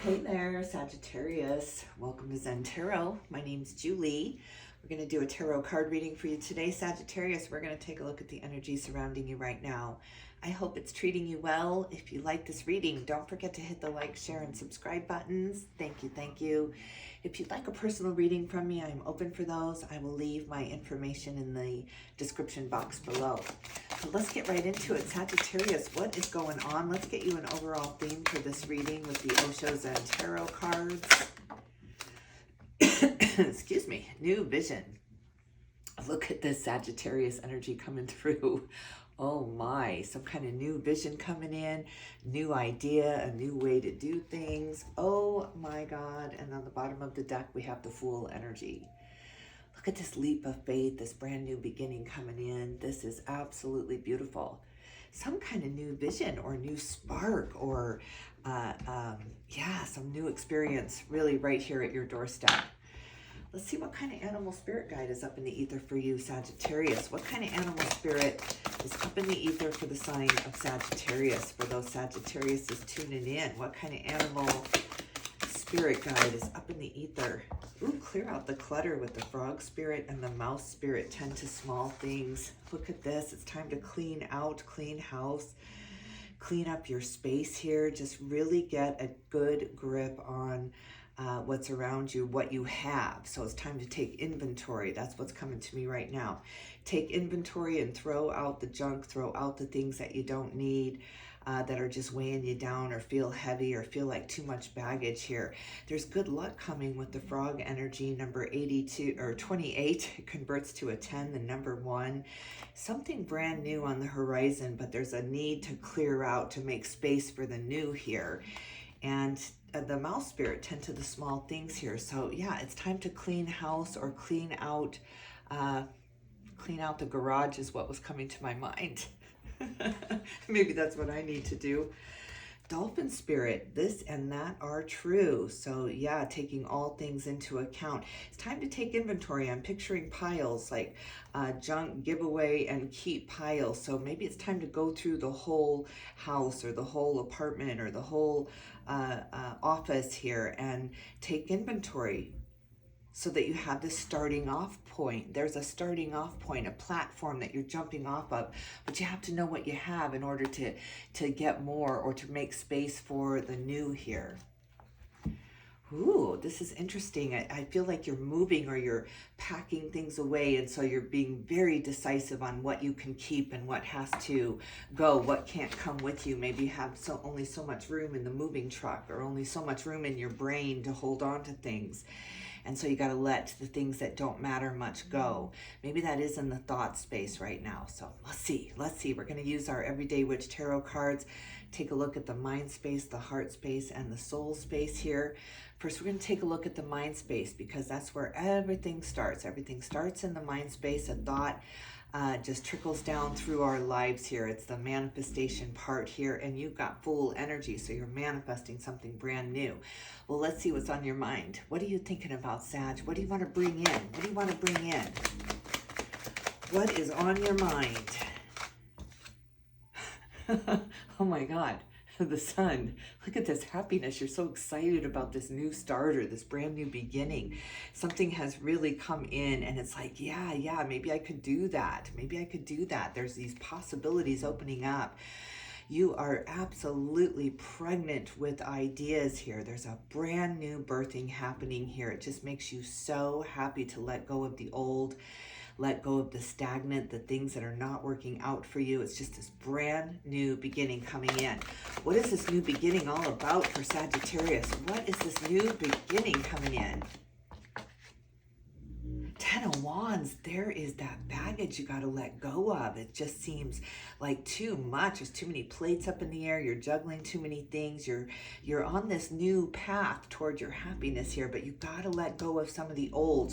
Hey there, Sagittarius. Welcome to ZEN-TAROT. My name's Julie. We're going to do a tarot card reading for you today, Sagittarius. We're going to take a look at the energy surrounding you right now. I hope it's treating you well. If you like this reading, don't forget to hit the like, share, and subscribe buttons. Thank you, thank you. If you'd like a personal reading from me, I'm open for those. I will leave my information in the description box below. So let's get right into it. Sagittarius, what is going on? Let's get you an overall theme for this reading with the Osho ZEN-TAROT cards. Excuse me. New vision. Look at this Sagittarius energy coming through. Oh my, some kind of new vision coming in, new idea, a new way to do things. Oh my God. And on the bottom of the deck, we have the Fool energy. Look at this leap of faith, this brand new beginning coming in. This is absolutely beautiful. Some kind of new vision or new spark or some new experience really right here at your doorstep. Let's see what kind of animal spirit guide is up in the ether for you, Sagittarius. What kind of animal spirit is up in the ether for the sign of Sagittarius? For those Sagittarius is tuning in. What kind of animal spirit guide is up in the ether? Ooh, clear out the clutter with the frog spirit and the mouse spirit. Tend to small things. Look at this. It's time to clean out, clean house, clean up your space here. Just really get a good grip on what's around you, what you have. So it's time to take inventory. That's what's coming to me right now. Take inventory and throw out the junk, throw out the things that you don't need, that are just weighing you down or feel heavy or feel like too much baggage here. There's good luck coming with the frog energy. Number 82 or 28 converts to a 10, the number 1. Something brand new on the horizon, but there's a need to clear out, to make space for the new here. And the mouse spirit tend to the small things here. So yeah, it's time to clean house or clean out the garage is what was coming to my mind. Maybe that's what I need to do. Dolphin spirit, this and that are true. So yeah, taking all things into account. It's time to take inventory. I'm picturing piles like junk, giveaway, and keep piles. So maybe it's time to go through the whole house or the whole apartment or the whole office here and take inventory, so that you have this starting off point. There's a starting off point, a platform that you're jumping off of, but you have to know what you have in order to get more or to make space for the new here. Ooh, this is interesting. I feel like you're moving or you're packing things away, and so you're being very decisive on what you can keep and what has to go, what can't come with you. Maybe you have only so much room in the moving truck or only so much room in your brain to hold on to things. And so you got to let the things that don't matter much go. Maybe that is in the thought space right now. So let's see. We're going to use our Everyday Witch Tarot cards. Take a look at the mind space, the heart space, and the soul space here. First, we're going to take a look at the mind space, because that's where everything starts. Everything starts in the mind space. A thought just trickles down through our lives here. It's the manifestation part here, and you've got Fool energy, so you're manifesting something brand new. Well, let's see what's on your mind. What are you thinking about, Sag? What do you want to bring in? What do you want to bring in? What is on your mind? Oh my God. The sun. Look at this happiness. You're so excited about this new starter, this brand new beginning. Something has really come in, and it's like, yeah, maybe I could do that. Maybe I could do that. There's these possibilities opening up. You are absolutely pregnant with ideas here. There's a brand new birthing happening here. It just makes you so happy to let go of the old, let go of the stagnant, the things that are not working out for you. It's just this brand new beginning coming in. What is this new beginning all about for Sagittarius? What is this new beginning coming in? 10 of Wands, there is that baggage you got to let go of. It just seems like too much. There's too many plates up in the air. You're juggling too many things. You're on this new path toward your happiness here, but you got to let go of some of the old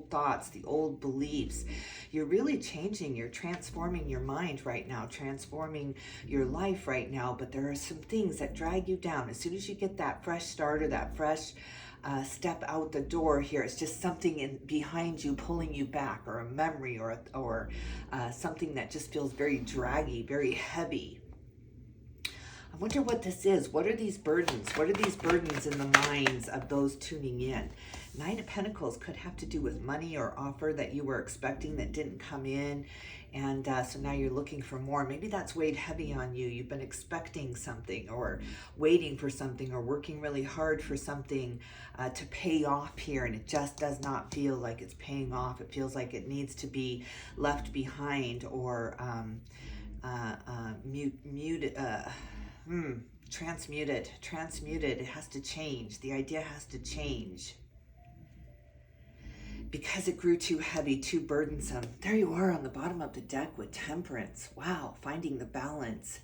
thoughts, the old beliefs. You're really changing. You're transforming your mind right now, transforming your life right now, but there are some things that drag you down. As soon as you get that fresh start or that fresh step out the door here, it's just something in behind you pulling you back, or a memory, or something that just feels very draggy, very heavy. I wonder what this is. What are these burdens? What are these burdens in the minds of those tuning in? Nine of Pentacles could have to do with money or offer that you were expecting that didn't come in. And so now you're looking for more. Maybe that's weighed heavy on you. You've been expecting something or waiting for something or working really hard for something to pay off here. And it just does not feel like it's paying off. It feels like it needs to be left behind or transmuted. It has to change. The idea has to change. Because it grew too heavy, too burdensome. There you are on the bottom of the deck with Temperance. Wow, finding the balance.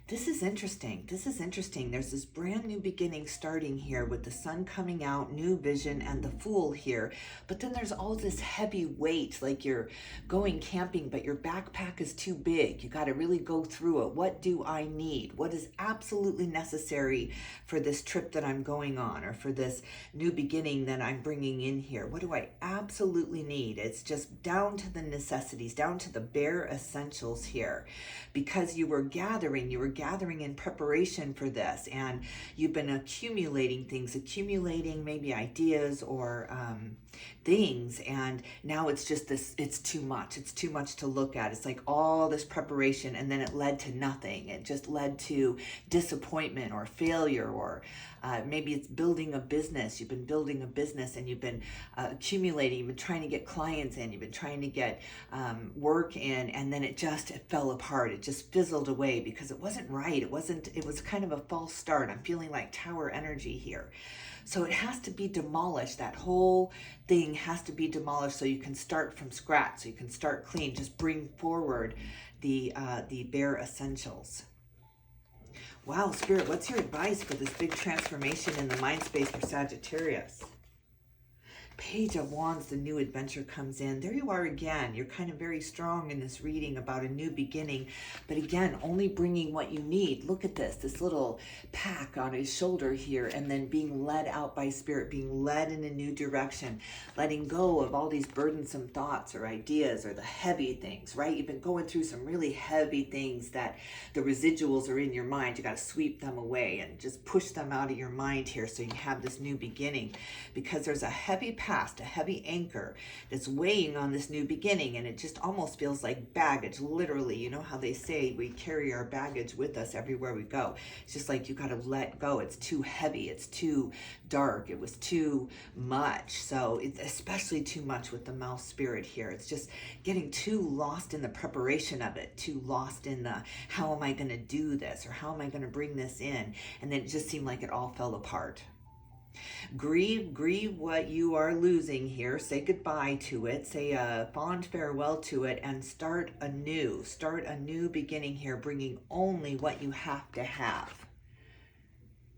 This is interesting. This is interesting. There's this brand new beginning starting here with the sun coming out, new vision, and the Fool here. But then there's all this heavy weight, like you're going camping, but your backpack is too big. You got to really go through it. What do I need? What is absolutely necessary for this trip that I'm going on, or for this new beginning that I'm bringing in here? What do I absolutely need? It's just down to the necessities, down to the bare essentials here. Because you were gathering in preparation for this, and you've been accumulating things, accumulating maybe ideas or things, and now it's just this, it's too much to look at. It's like all this preparation, and then it led to nothing. It just led to disappointment or failure, or maybe it's building a business. You've been building a business and you've been accumulating, you've been trying to get clients in, you've been trying to get work in, and then it fell apart. It just fizzled away because it wasn't right. It was kind of a false start. I'm feeling like tower energy here. So it has to be demolished. That whole thing has to be demolished so you can start from scratch, so you can start clean. Just bring forward the bare essentials. Wow, Spirit, what's your advice for this big transformation in the mind space for Sagittarius? Page of Wands, the new adventure comes in. There you are again. You're kind of very strong in this reading about a new beginning, but again, only bringing what you need. Look at this little pack on his shoulder here, and then being led out by Spirit, being led in a new direction, letting go of all these burdensome thoughts or ideas or the heavy things, right? You've been going through some really heavy things that the residuals are in your mind. You got to sweep them away and just push them out of your mind here so you have this new beginning, because there's a heavy past, a heavy anchor that's weighing on this new beginning, and it just almost feels like baggage, literally. You know how they say we carry our baggage with us everywhere we go. It's just like you got to let go. It's too heavy, it's too dark, it was too much. So it's especially too much with the mouse spirit here. It's just getting too lost in the preparation of it, too lost in the how am I going to do this, or how am I going to bring this in, and then it just seemed like it all fell apart. Grieve what you are losing here. Say goodbye to it. Say a fond farewell to it, and start anew. Start a new beginning here, bringing only what you have to have.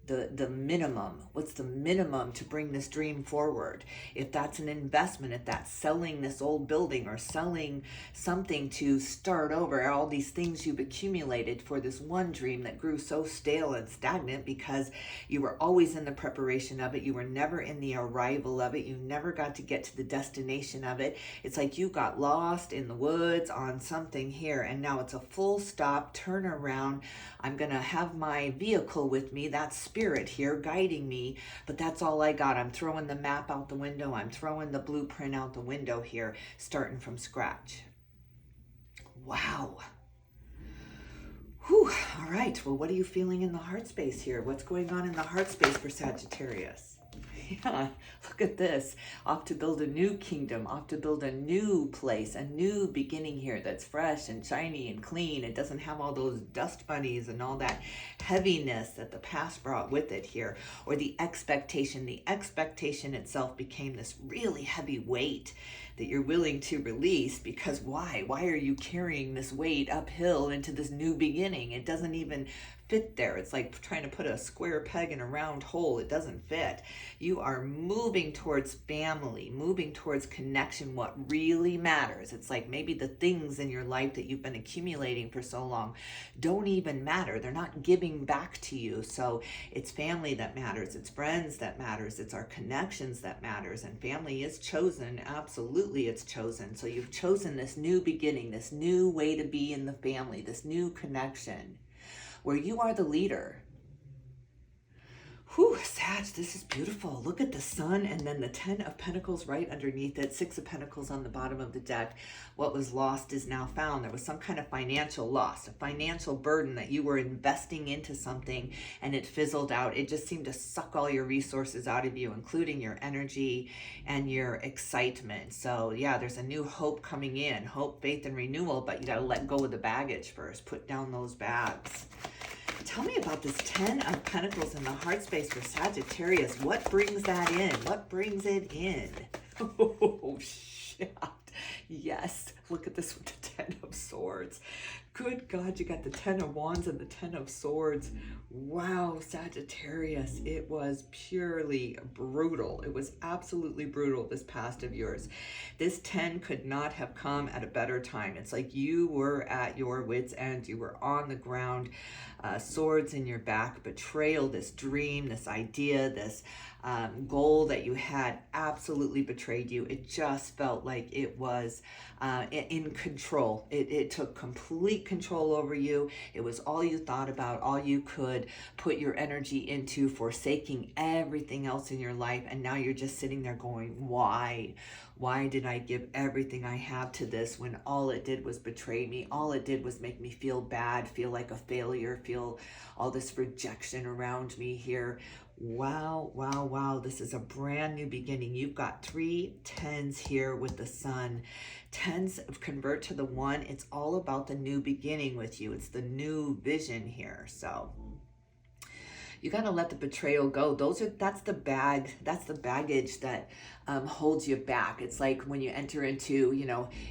The minimum. What's the minimum to bring this dream forward? If that's an investment, if that's selling this old building or selling something to start over, all these things you've accumulated for this one dream that grew so stale and stagnant because you were always in the preparation of it. You were never in the arrival of it. You never got to get to the destination of it. It's like you got lost in the woods on something here, and now it's a full stop, turn around. I'm going to have my vehicle with me. That's Spirit here guiding me, but that's all I got. I'm throwing the map out the window. I'm throwing the blueprint out the window here, starting from scratch. Wow. Whew. All right. Well, what are you feeling in the heart space here? What's going on in the heart space for Sagittarius? Yeah, look at this. Off to build a new kingdom, off to build a new place, a new beginning here that's fresh and shiny and clean. It doesn't have all those dust bunnies and all that heaviness that the past brought with it here, or the expectation. The expectation itself became this really heavy weight that you're willing to release, because why? Why are you carrying this weight uphill into this new beginning? It doesn't even fit there. It's like trying to put a square peg in a round hole. It doesn't fit. You are moving towards family, moving towards connection, what really matters. It's like maybe the things in your life that you've been accumulating for so long don't even matter. They're not giving back to you. So it's family that matters. It's friends that matters. It's our connections that matters. And family is chosen. Absolutely, it's chosen. So you've chosen this new beginning, this new way to be in the family, this new connection. where you are the leader. Whew, Sag, this is beautiful. Look at the sun and then the 10 of Pentacles right underneath it, 6 of Pentacles on the bottom of the deck. What was lost is now found. There was some kind of financial loss, a financial burden that you were investing into something and it fizzled out. It just seemed to suck all your resources out of you, including your energy and your excitement. So yeah, there's a new hope coming in, hope, faith, and renewal, but you got to let go of the baggage first. Put down those bags. Tell me about this 10 of Pentacles in the heart space for Sagittarius. What brings that in? What brings it in? Oh, shit. Yes. Look at this with the 10 of Swords. Good God, you got the 10 of Wands and the 10 of Swords. Wow, Sagittarius, it was purely brutal. It was absolutely brutal, this past of yours. This 10 could not have come at a better time. It's like you were at your wit's end. You were on the ground, swords in your back, betrayal, this dream, this idea, this goal that you had absolutely betrayed you. It just felt like it was in control. It took complete control over you. It was all you thought about, all you could put your energy into, forsaking everything else in your life. And now you're just sitting there going, why? Why did I give everything I have to this when all it did was betray me? All it did was make me feel bad, feel like a failure, feel all this rejection around me here. Wow, wow, wow. This is a brand new beginning. You've got 3 10s here with the sun. 10s convert to the 1. It's all about the new beginning with you. It's the new vision here. So you got to let the betrayal go. That's the baggage that holds you back. It's like when you enter into,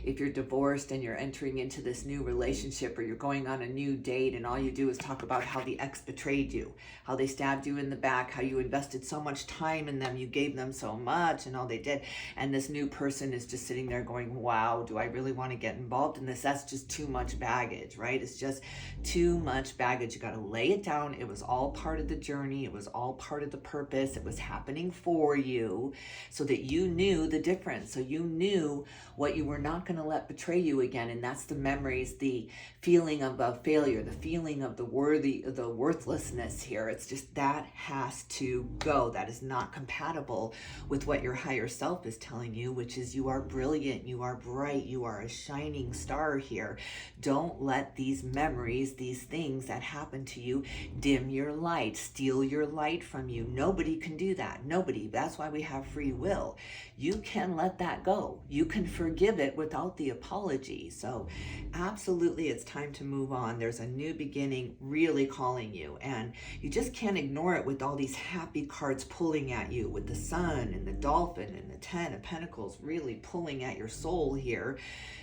if you're divorced and you're entering into this new relationship, or you're going on a new date and all you do is talk about how the ex betrayed you, how they stabbed you in the back, how you invested so much time in them, you gave them so much and all they did. And this new person is just sitting there going, wow, do I really want to get involved in this? That's just too much baggage, right? It's just too much baggage. You got to lay it down. It was all part of the journey. It was all part of the purpose. It was happening for you so that you knew the difference. So you knew what you were not going to let betray you again. And that's the memories, the feeling of a failure, the feeling of the worthlessness here. It's just that has to go. That is not compatible with what your higher self is telling you, which is you are brilliant, you are bright, you are a shining star here. Don't let these memories, these things that happen to you, dim your light, steal your light from you. Nobody can do that. Nobody. That's why we have free will. You can let that go. You can forgive it without the apology. So absolutely, it's time to move on. There's a new beginning really calling you, and you just can't ignore it with all these happy cards pulling at you, with the sun and the dolphin and the 10 of Pentacles really pulling at your soul here.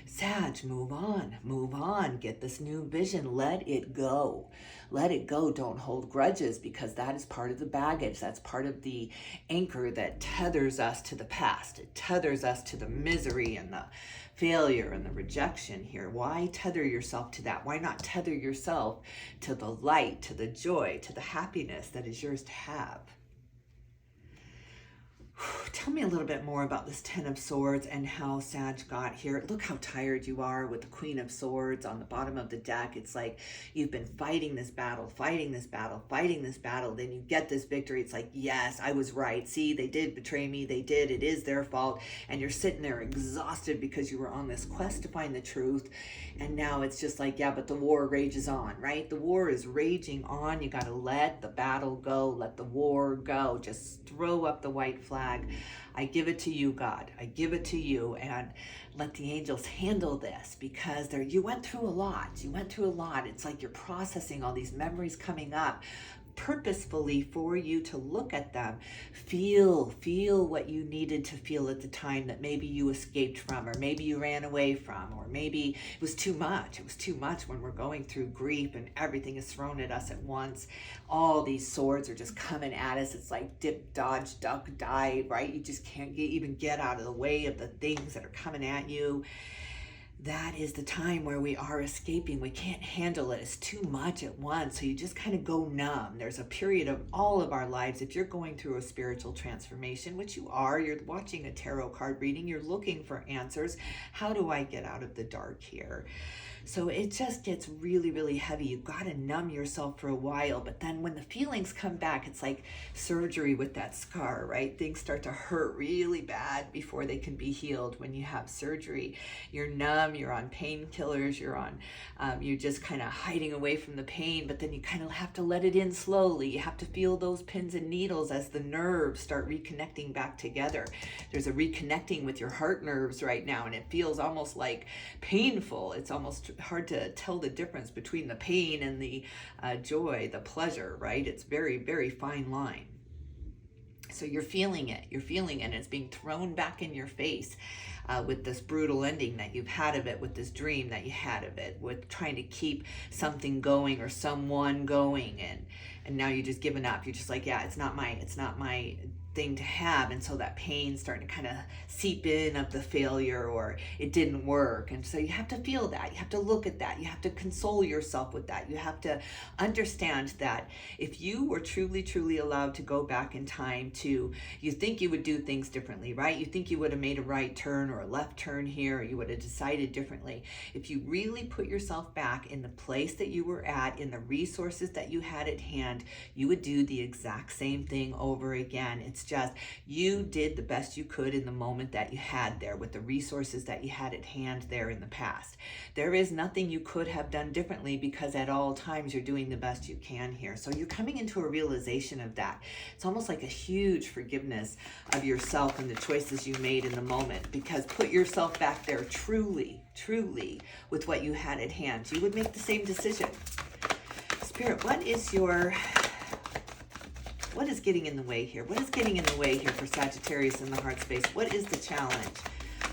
Sag, move on, get this new vision, let it go. Let it go. Don't hold grudges, because that is part of the baggage. That's part of the anchor that tethers us to the past. It tethers us to the misery and the failure and the rejection here. Why tether yourself to that? Why not tether yourself to the light, to the joy, to the happiness that is yours to have? Tell me a little bit more about this 10 of Swords and how Sag got here. Look how tired you are with the Queen of Swords on the bottom of the deck. It's like you've been fighting this battle. Then you get this victory. It's like, yes, I was right. See, they did betray me. They did. It is their fault. And you're sitting there exhausted because you were on this quest to find the truth. And now it's just like, yeah, but the war rages on, right? The war is raging on. You got to let the battle go. Let the war go. Just throw up the white flag. I give it to you, God. I give it to you, and let the angels handle this, because you went through a lot. It's like you're processing all these memories coming up purposefully for you to look at them, feel what you needed to feel at the time that maybe you escaped from, or maybe you ran away from, or maybe it was too much. It was too much when we're going through grief and everything is thrown at us at once. All these swords are just coming at us. It's like dip, dodge, duck, dive, right? You just can't even get out of the way of the things that are coming at you. That is the time where we are escaping. We can't handle it. It's too much at once. So you just kind of go numb. There's a period of all of our lives, if you're going through a spiritual transformation, which you are, you're watching a tarot card reading, you're looking for answers. How do I get out of the dark here? So it just gets really, really heavy. You've got to numb yourself for a while. But then when the feelings come back, it's like surgery with that scar, right? Things start to hurt really bad before they can be healed when you have surgery. You're numb, you're on painkillers, you're just kind of hiding away from the pain, but then you kind of have to let it in slowly. You have to feel those pins and needles as the nerves start reconnecting back together. There's a reconnecting with your heart nerves right now, and it feels almost like painful. It's almost hard to tell the difference between the pain and the joy, the pleasure, right? It's very, very fine line. So you're feeling it, and it's being thrown back in your face with this brutal ending that you've had of it, with this dream that you had of it, with trying to keep something going or someone going, and now you're just giving up. You're just like, yeah, it's not my thing to have. And so that pain's starting to kind of seep in of the failure, or it didn't work. And so you have to feel that. You have to look at that. You have to console yourself with that. You have to understand that if you were truly, truly allowed to go back in time to, you think you would do things differently, right? You think you would have made a right turn or a left turn here, or you would have decided differently. If you really put yourself back in the place that you were at, in the resources that you had at hand, you would do the exact same thing over again. It's just, you did the best you could in the moment that you had there with the resources that you had at hand there in the past. There is nothing you could have done differently, because at all times you're doing the best you can here. So you're coming into a realization of that. It's almost like a huge forgiveness of yourself and the choices you made in the moment, because put yourself back there truly, truly with what you had at hand. You would make the same decision. Spirit, what is getting in the way here? What is getting in the way here for Sagittarius in the heart space? What is the challenge?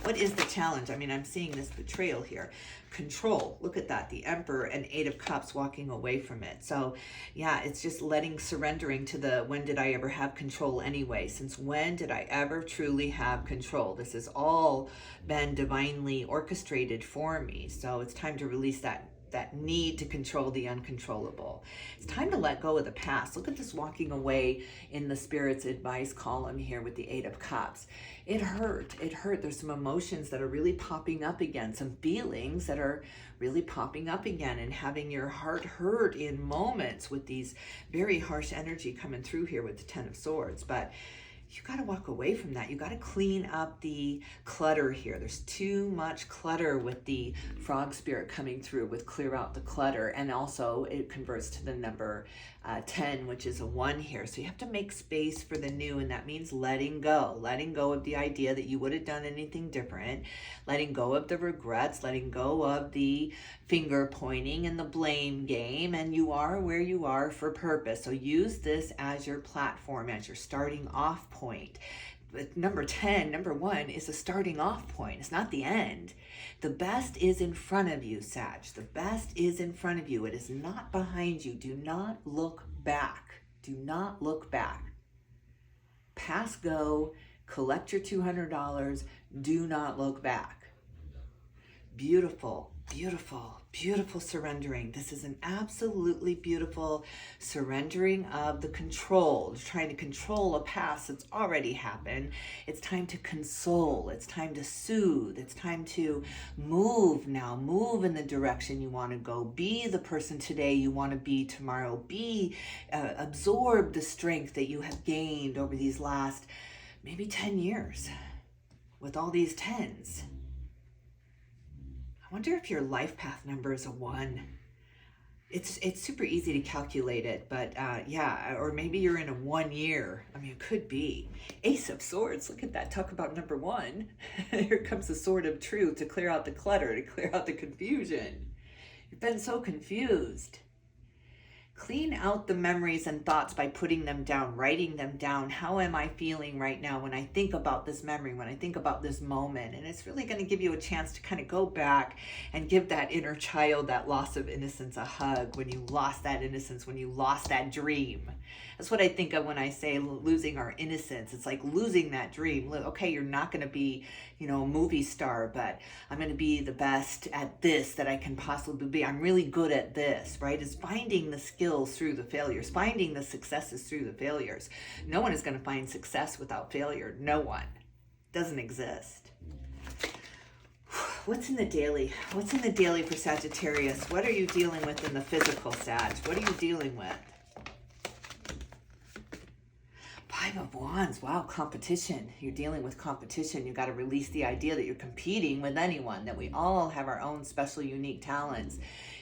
What is the challenge? I mean, I'm seeing this betrayal here. Control. Look at that. The Emperor and Eight of Cups walking away from it. So yeah, it's just surrendering to the, when did I ever have control anyway? Since when did I ever truly have control? This has all been divinely orchestrated for me. So it's time to release that need to control the uncontrollable. It's time to let go of the past. Look at this walking away in the Spirit's advice column here with the Eight of Cups. It hurt. There's some emotions that are really popping up again, some feelings that are really popping up again, and having your heart hurt in moments with these very harsh energy coming through here with the Ten of Swords. But you got to walk away from that. You got to clean up the clutter here. There's too much clutter with the Frog Spirit coming through with clear out the clutter. And also it converts to the number 10, which is a 1 here. So you have to make space for the new, and that means letting go of the idea that you would have done anything different, letting go of the regrets, letting go of the finger pointing and the blame game. And you are where you are for purpose. So use this as your platform, as your starting off point. But number 1 is a starting off point. It's not the end. The best is in front of you, Sag. The best is in front of you. It is not behind you. Do not look back. Do not look back. Pass go. Collect your $200. Do not look back. Beautiful, beautiful, beautiful surrendering. This is an absolutely beautiful surrendering of the control. You're trying to control a past that's already happened. It's time to console. It's time to soothe. It's time to move now. Move in the direction you want to go. Be the person today you want to be tomorrow. Absorb the strength that you have gained over these last maybe 10 years with all these 10s. I wonder if your life path number is a 1. It's super easy to calculate it, but yeah, or maybe you're in a 1 year. I mean, it could be. Ace of Swords, look at that. Talk about number 1. Here comes the Sword of Truth to clear out the clutter, to clear out the confusion. You've been so confused. Clean out the memories and thoughts by putting them down, writing them down. How am I feeling right now when I think about this memory, when I think about this moment? And it's really going to give you a chance to kind of go back and give that inner child, that loss of innocence, a hug. When you lost that innocence, when you lost that dream. That's what I think of when I say losing our innocence. It's like losing that dream. Okay, you're not going to be, a movie star, but I'm going to be the best at this that I can possibly be. I'm really good at this, right? It's finding the skills through the failures, finding the successes through the failures. No one is going to find success without failure. No one. Doesn't exist. What's in the daily? What's in the daily for Sagittarius? What are you dealing with in the physical, Sag? What are you dealing with? Five of Wands. Wow, competition. You're dealing with competition. You got to release the idea that you're competing with anyone, that we all have our own special, unique talents.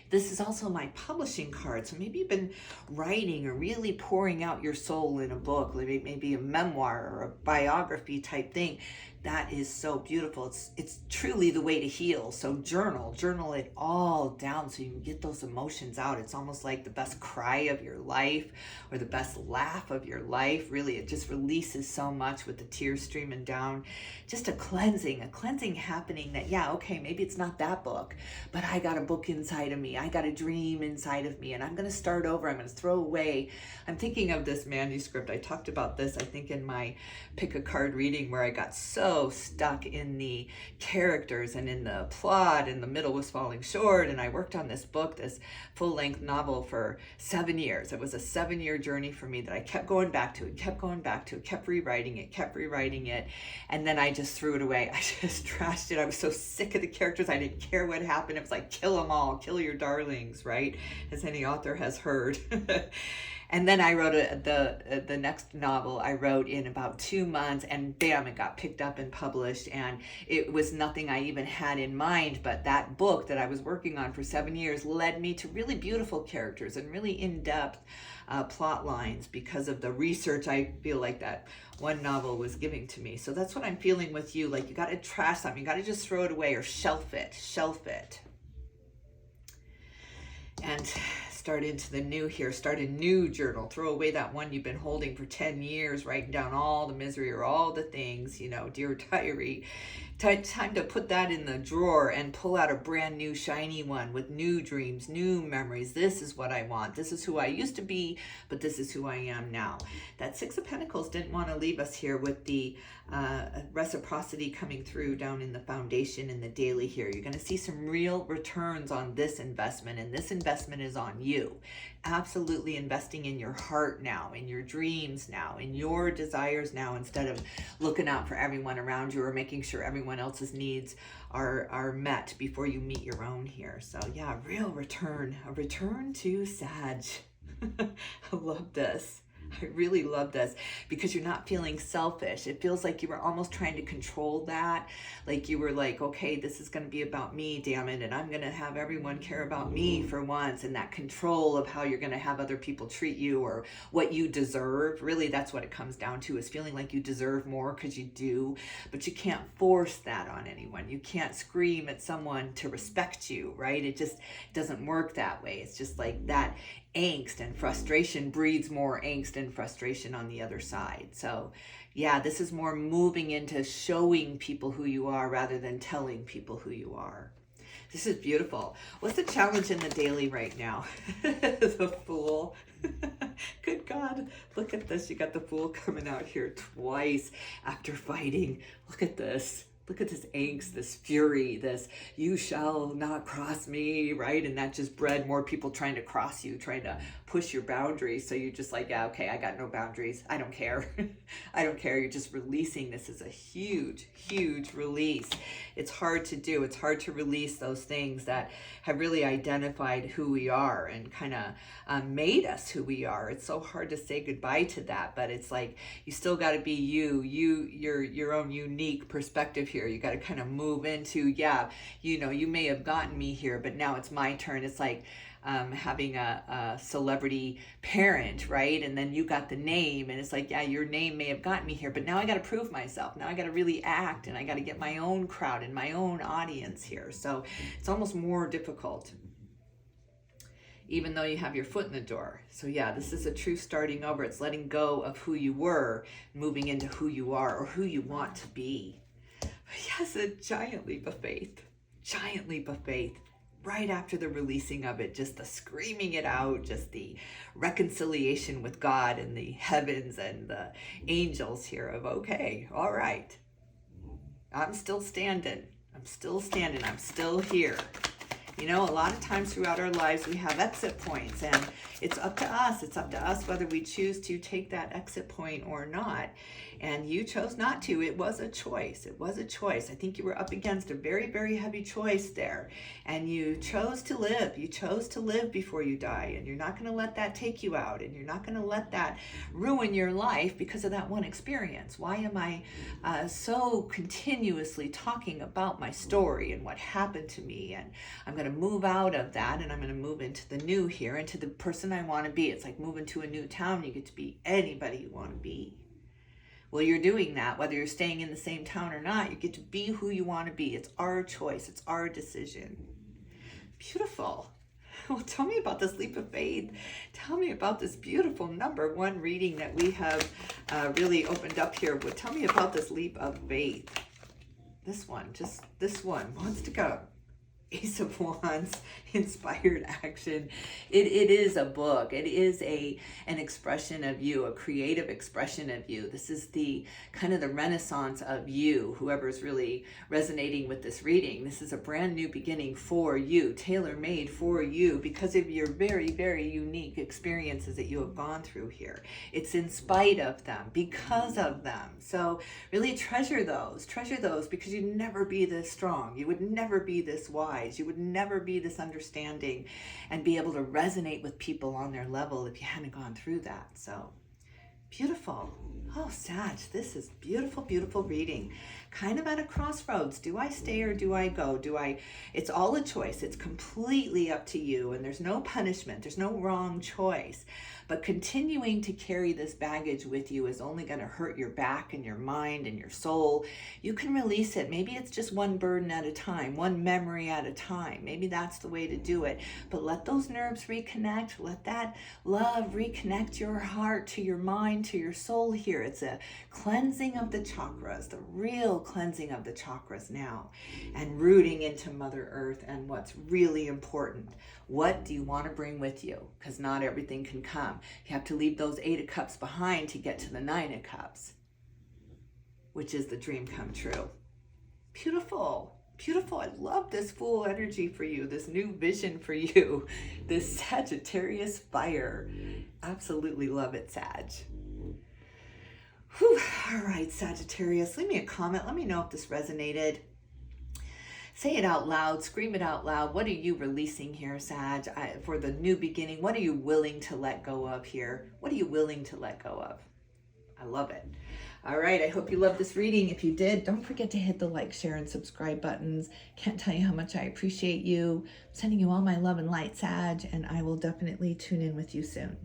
This is also my publishing card. So maybe you've been writing or really pouring out your soul in a book, like maybe a memoir or a biography type thing. That is so beautiful. It's truly the way to heal. So journal it all down so you can get those emotions out. It's almost like the best cry of your life or the best laugh of your life. Really, it just releases so much with the tears streaming down. Just a cleansing happening that, yeah, okay, maybe it's not that book, but I got a book inside of me. I got a dream inside of me, and I'm going to start over. I'm going to throw away. I'm thinking of this manuscript. I talked about this, I think, in my pick a card reading, where I got so stuck in the characters and in the plot, and the middle was falling short. And I worked on this book, this full-length novel, for 7 years. It was a 7-year journey for me that I kept going back to, kept rewriting it. And then I just threw it away. I just trashed it. I was so sick of the characters. I didn't care what happened. It was like, kill them all, kill your darlings, right? As any author has heard. And then I wrote the next novel I wrote in about 2 months, and bam, it got picked up and published. And it was nothing I even had in mind, but that book that I was working on for 7 years led me to really beautiful characters and really in-depth plot lines because of the research I feel like that one novel was giving to me. So that's what I'm feeling with you. Like, you got to trash something. You got to just throw it away or shelf it. And start into the new here. Start a new journal. Throw away that one you've been holding for 10 years, writing down all the misery or all the things, dear diary. Time to put that in the drawer and pull out a brand new shiny one with new dreams, new memories. This is what I want. This is who I used to be, but this is who I am now. That Six of Pentacles didn't want to leave us here with the reciprocity coming through down in the foundation in the daily here. You're going to see some real returns on this investment, and this investment is on you. Absolutely investing in your heart now, in your dreams now, in your desires now, instead of looking out for everyone around you or making sure everyone else's needs are met before you meet your own here. So yeah, real return, a return to Sag. I love this. I really love this because you're not feeling selfish. It feels like you were almost trying to control that. Like you were like, okay, this is going to be about me, damn it. And I'm going to have everyone care about me for once. And that control of how you're going to have other people treat you or what you deserve. Really, that's what it comes down to, is feeling like you deserve more because you do. But you can't force that on anyone. You can't scream at someone to respect you, right? It just doesn't work that way. It's just like that angst and frustration breeds more angst and frustration on the other side. So yeah, this is more moving into showing people who you are rather than telling people who you are. This is beautiful. What's the challenge in the daily right now? The Fool. Good God, look at this. You got the Fool coming out here twice after fighting. Look at this. Look at this angst, this fury, this you shall not cross me, right? And that just bred more people trying to cross you, trying to push your boundaries. So you're just like, yeah, okay, I got no boundaries. I don't care. I don't care. You're just releasing. This is a huge, huge release. It's hard to do. It's hard to release those things that have really identified who we are and kind of made us who we are. It's so hard to say goodbye to that, but it's like you still got to be your own unique perspective here. You got to kind of move into, yeah, you may have gotten me here, but now it's my turn. It's like having a celebrity parent, right? And then you got the name, and it's like, yeah, your name may have gotten me here, but now I got to prove myself. Now I got to really act, and I got to get my own crowd and my own audience here. So it's almost more difficult, even though you have your foot in the door. So yeah, this is a true starting over. It's letting go of who you were, moving into who you are or who you want to be. Yes, a giant leap of faith. Giant leap of faith. Right after the releasing of it, just the screaming it out, just the reconciliation with God and the heavens and the angels here of, okay, all right, I'm still standing. I'm still standing. I'm still here. You know, a lot of times throughout our lives, we have exit points, and it's up to us. It's up to us whether we choose to take that exit point or not. And you chose not to. It was a choice. It was a choice. I think you were up against a very, very heavy choice there. And you chose to live. You chose to live before you die. And you're not going to let that take you out. And you're not going to let that ruin your life because of that one experience. Why am I so continuously talking about my story and what happened to me? And I'm going to move out of that, and I'm going to move into the new here, into the person I want to be. It's like moving to a new town. You get to be anybody you want to be. Well, you're doing that, whether you're staying in the same town or not. You get to be who you want to be. It's our choice. It's our decision. Beautiful. Well, tell me about this leap of faith. Tell me about this beautiful number one reading that we have really opened up here. But tell me about this leap of faith. This one, just this one wants to go. Ace of Wands, inspired action. It is a book. It is an expression of you, a creative expression of you. This is the kind of the renaissance of you, whoever's really resonating with this reading. This is a brand new beginning for you, tailor-made for you because of your very, very unique experiences that you have gone through here. It's in spite of them, because of them. So really treasure those because you'd never be this strong. You would never be this wise. You would never be this understanding and be able to resonate with people on their level if you hadn't gone through that. So beautiful. Oh, Sag, this is beautiful, beautiful reading. Kind of at a crossroads. Do I stay or do I go? It's all a choice. It's completely up to you, and there's no punishment. There's no wrong choice. But continuing to carry this baggage with you is only going to hurt your back and your mind and your soul. You can release it. Maybe it's just one burden at a time, one memory at a time. Maybe that's the way to do it. But let those nerves reconnect. Let that love reconnect your heart to your mind, to your soul here. It's a cleansing of the chakras, the real cleansing of the chakras now, and rooting into Mother Earth and what's really important. What do you want to bring with you? Because not everything can come. You have to leave those 8 of Cups behind to get to the 9 of Cups, which is the dream come true. Beautiful. Beautiful. I love this full energy for you, this new vision for you, this Sagittarius fire. Absolutely love it, Sag. Whew. All right, Sagittarius, leave me a comment. Let me know if this resonated. Say it out loud, scream it out loud. What are you releasing here, Sag, for the new beginning? What are you willing to let go of here? What are you willing to let go of? I love it. All right, I hope you loved this reading. If you did, don't forget to hit the like, share, and subscribe buttons. Can't tell you how much I appreciate you. I'm sending you all my love and light, Sag, and I will definitely tune in with you soon.